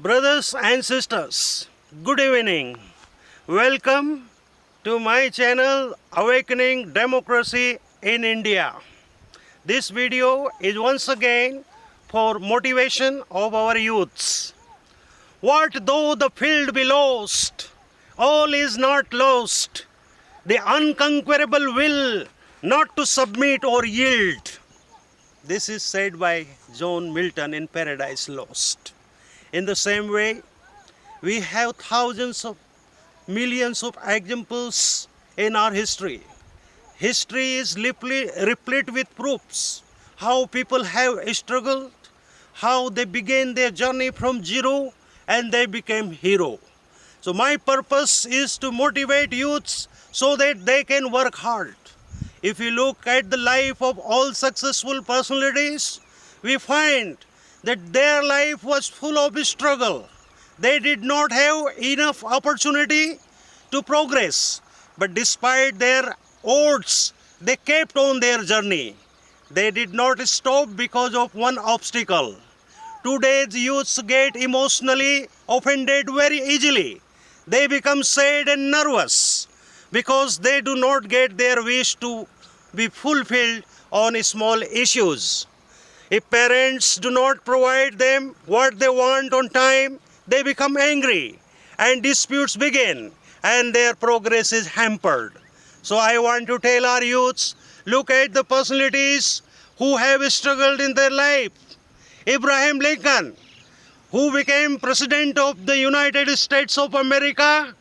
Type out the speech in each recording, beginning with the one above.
Brothers and sisters, good evening. Welcome to my channel Awakening Democracy in India. This video is once again for motivation of our youths. What though the field be lost, all is not lost. The unconquerable will not to submit or yield. This is said by John Milton in Paradise Lost. In the same way, we have thousands of millions of examples in our history. History is replete with proofs how people have struggled, how they began their journey from zero and they became hero. So my purpose is to motivate youths so that they can work hard. If you look at the life of all successful personalities, we find that their life was full of struggle. They did not have enough opportunity to progress, but despite their odds, they kept on their journey. They did not stop because of one obstacle. Today's youths get emotionally offended very easily. They become sad and nervous because they do not get their wish to be fulfilled on small issues. If parents do not provide them what they want on time, they become angry and disputes begin and their progress is hampered. So I want to tell our youths, look at the personalities who have struggled in their life. Abraham Lincoln, who became President of the United States of America,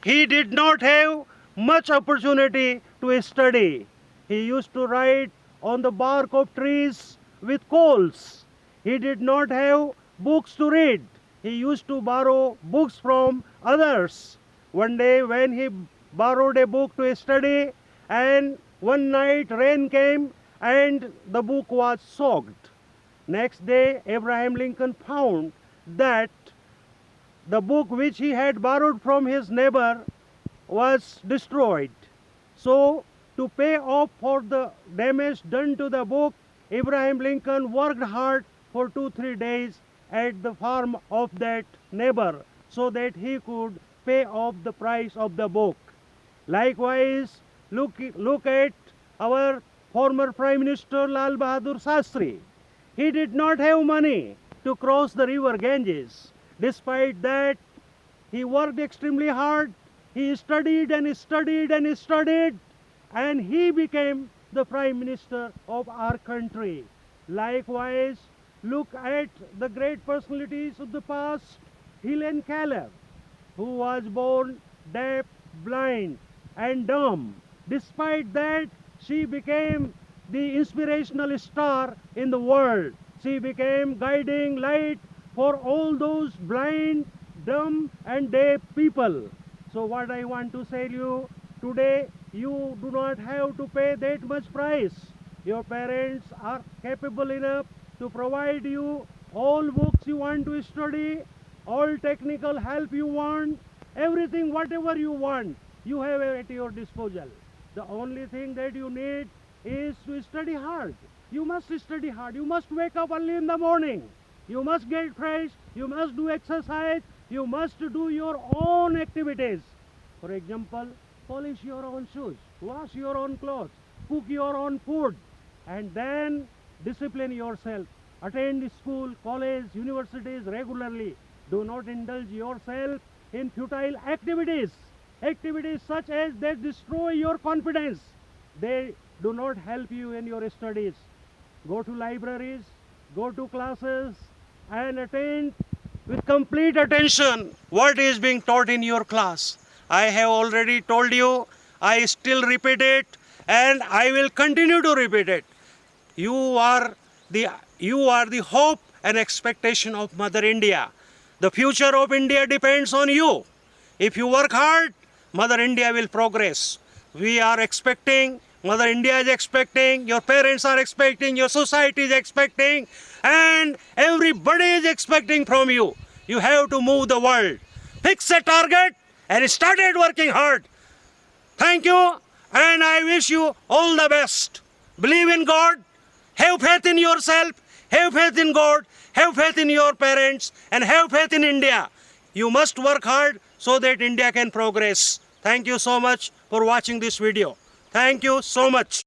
he did not have much opportunity to study. He used to write on the bark of trees with coals. He did not have books to read. He used to borrow books from others. One day when he borrowed a book to study, and one night rain came and the book was soaked. Next day Abraham Lincoln found that the book which he had borrowed from his neighbor was destroyed. So to pay off for the damage done to the book, Abraham Lincoln worked hard for 2-3 days at the farm of that neighbor so that he could pay off the price of the book. Likewise, look at our former Prime Minister Lal Bahadur Shastri. He did not have money to cross the river Ganges. Despite that, he worked extremely hard. He studied and studied and studied, and he became the Prime Minister of our country. Likewise, look at the great personalities of the past. Helen Keller, who was born deaf, blind and dumb. Despite that, she became the inspirational star in the world. She became guiding light for all those blind, dumb and deaf people. So what I want to say to you, today you do not have to pay that much price. Your parents are capable enough to provide you all books you want to study, all technical help you want, everything, whatever you want, you have at your disposal. The only thing that you need is to study hard. You must study hard. You must wake up early in the morning. You must get fresh. You must do exercise. You must do your own activities. For example, polish your own shoes, wash your own clothes, cook your own food, and then discipline yourself. Attend school, college, universities regularly. Do not indulge yourself in futile activities. Activities such as that destroy your confidence. They do not help you in your studies. Go to libraries, go to classes, and attend with complete attention what is being taught in your class. I have already told you, I still repeat it, and I will continue to repeat it. You are the hope and expectation of Mother India. The future of India depends on you. If you work hard, Mother India will progress. We are expecting, Mother India is expecting, your parents are expecting, your society is expecting, and everybody is expecting from you. You have to move the world. Fix a target and started working hard. Thank you, and I wish you all the best. Believe in God, have faith in yourself, Have faith in God, have faith in your parents, and have faith in India. You must work hard so that India can progress. Thank you so much for watching this video. Thank you so much.